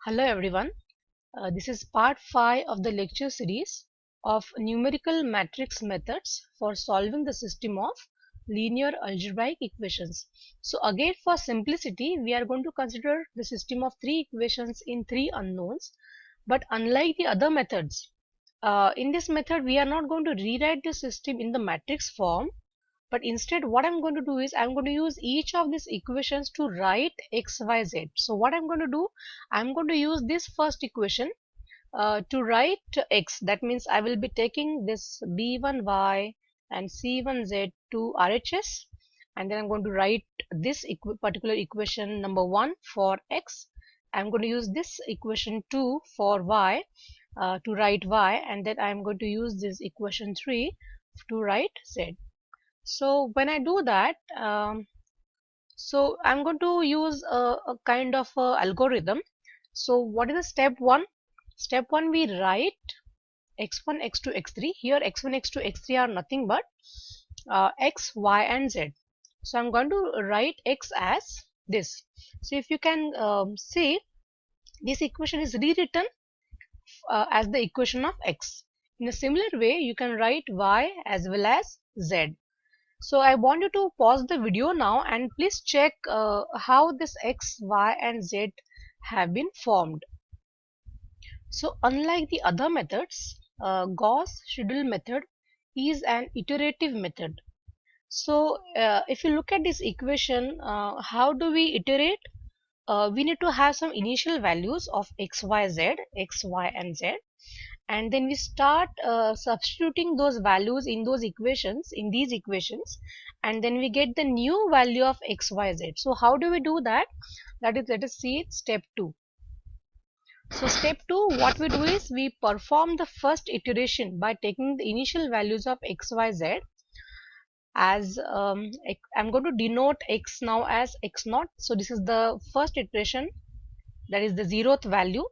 Hello everyone. This is part 5 of the lecture series of numerical matrix methods for solving the system of linear algebraic equations. So again, for simplicity, we are going to consider the system of three equations in three unknowns. But unlike the other methods, in this method we are not going to rewrite the system in the matrix form, but instead what I'm going to do is I'm going to use each of these equations to write x, y, z. So what I'm going to do, I'm going to use this first equation to write x. That means I will be taking this b1y and c1z to RHS, and then I'm going to write this particular equation number 1 for x. I'm going to use this equation 2 for y to write y, and then I'm going to use this equation 3 to write z. So when I do that, so I'm going to use a kind of algorithm. So what is the step 1? Step 1, we write x1, x2, x3. Here x1, x2, x3 are nothing but x, y and z. So I'm going to write x as this. So if you can see, this equation is rewritten as the equation of x. In a similar way, you can write y as well as z. So I want you to pause the video now and please check how this x, y and z have been formed. So unlike the other methods, Gauss Seidel method is an iterative method. So if you look at this equation, how do we iterate? We need to have some initial values of x, y, z, x, y and z, and then we start substituting those values in those equations, in these equations, and then we get the new value of x, y, z. So how do we do that? That is, let us see step 2. So step 2, what we do is we perform the first iteration by taking the initial values of x, y, z as I'm going to denote x now as x0. So this is the first iteration, that is the 0th value.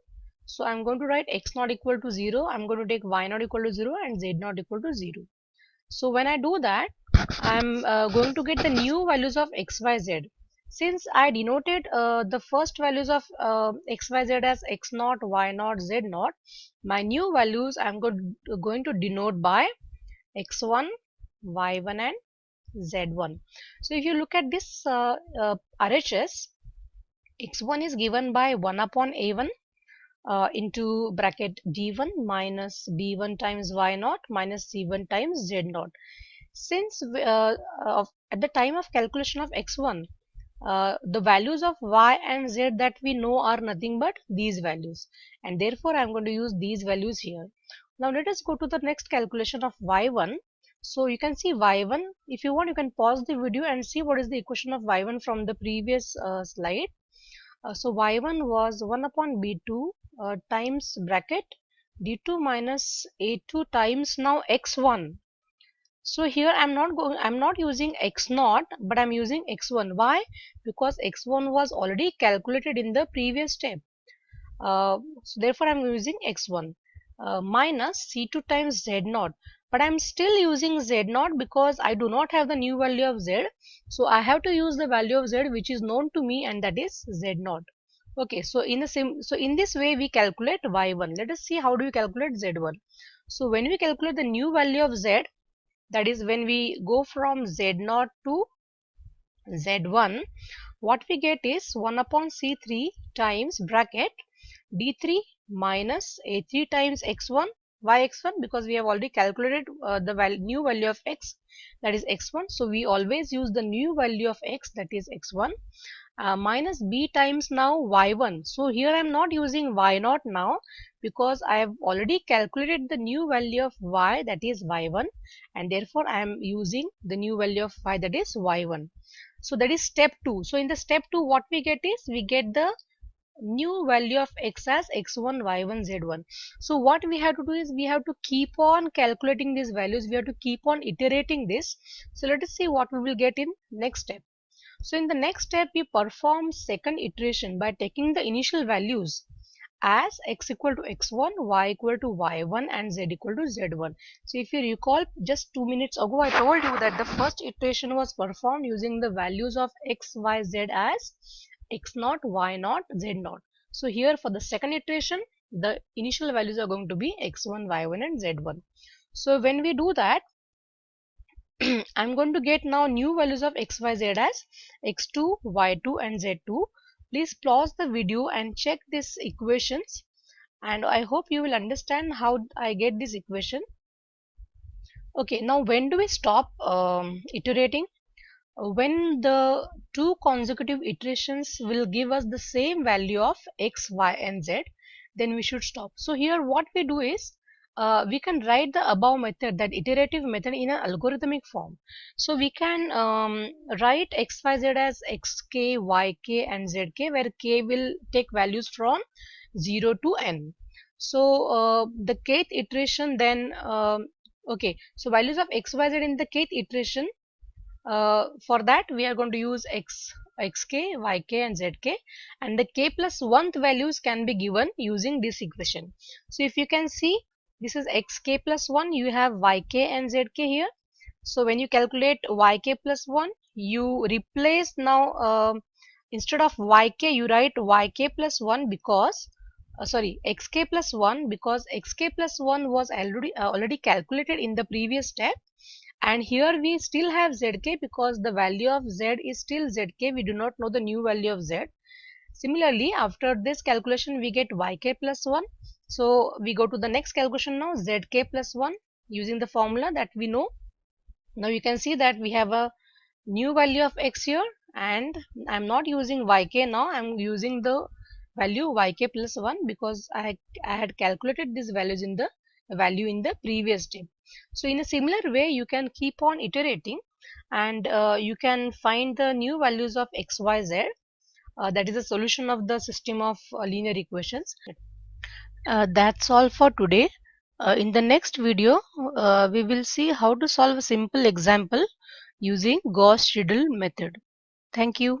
So I'm going to write x not equal to 0, I'm going to take y not equal to 0 and z not equal to 0. So when I do that, I'm going to get the new values of x, y, z. Since I denoted the first values of x, y, z as x0, y0, z0, my new values I'm going to denote by x1, y1 and z1. So if you look at this RHS, x1 is given by 1 upon a1 into bracket d1 minus b1 times y0 minus c1 times z0. Since at the time of calculation of x1, the values of y and z that we know are nothing but these values, and therefore I am going to use these values here. Now let us go to the next calculation of y1. So you can see y1. If you want, you can pause the video and see what is the equation of y1 from the previous slide. So y1 was 1 upon b2 times bracket d2 minus a2 times now x1. So here I'm not using x0, but I'm using x1. Why? Because x1 was already calculated in the previous step. So therefore I'm using x1 minus c2 times z0. But I'm still using z0 because I do not have the new value of z. So I have to use the value of z which is known to me, and that is z0. Okay, so in this way we calculate y1. Let us see how do we calculate z1. So when we calculate the new value of z, that is when we go from z0 to z1, what we get is 1 upon c3 times bracket d3 minus a3 times x1. Why x1? Because we have already calculated the new value of x, that is x1. So we always use the new value of x, that is x1, minus b times now y1. So here I am not using y0 now because I have already calculated the new value of y, that is y1, and therefore I am using the new value of y, that is y1. So that is step 2. So in the step 2, what we get is we get the new value of x as x1, y1, z1. So what we have to do is we have to keep on calculating these values. We have to keep on iterating this. So let us see what we will get in next step. So in the next step, we perform second iteration by taking the initial values as x equal to x1, y equal to y1 and z equal to z1. So if you recall, just 2 minutes ago I told you that the first iteration was performed using the values of x, y, z as x0, y0, z0. So here for the second iteration, the initial values are going to be x1, y1 and z1. So when we do that, I'm going to get now new values of x, y, z as x2, y2 and z2. Please pause the video and check these equations, and I hope you will understand how I get this equation. Okay, now when do we stop iterating? When the two consecutive iterations will give us the same value of x, y and z, then we should stop. So here what we do is, we can write the above method, that iterative method, in an algorithmic form. So we can write x, y, z as xk, yk and zk, where k will take values from 0 to n. So the kth iteration then, okay, so values of x, y, z in the kth iteration, for that we are going to use xk, yk and zk, and the k plus 1th values can be given using this equation. So if you can see, this is xk plus 1, you have yk and zk here. So when you calculate yk plus 1, you replace now, instead of yk you write yk plus 1, because sorry, xk plus 1, because xk plus 1 was already calculated in the previous step, and here we still have zk because the value of z is still zk, we do not know the new value of z. Similarly, after this calculation we get yk plus 1, so we go to the next calculation now, zk plus 1, using the formula that we know. Now you can see that we have a new value of x here, and I'm not using yk now, I'm using the value yk plus 1 because I had calculated these values in the value in the previous step. So in a similar way you can keep on iterating, and you can find the new values of x, y, z. That is the solution of the system of linear equations. That's all for today. In the next video, we will see how to solve a simple example using Gauss Seidel method. Thank you.